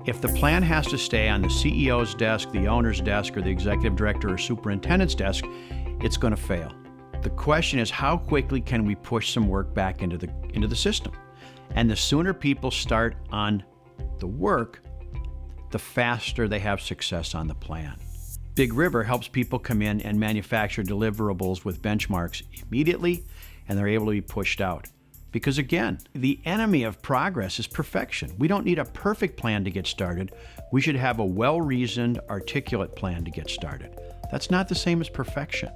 If the plan has to stay on the CEO's desk, the owner's desk, or the executive director or superintendent's desk, it's going to fail. The question is, how quickly can we push some work back into the system? And the sooner people start on the work, the faster they have success on the plan. Big River helps people come in and manufacture deliverables with benchmarks immediately, and they're able to be pushed out. Because again, the enemy of progress is perfection. We don't need a perfect plan to get started. We should have a well-reasoned, articulate plan to get started. That's not the same as perfection.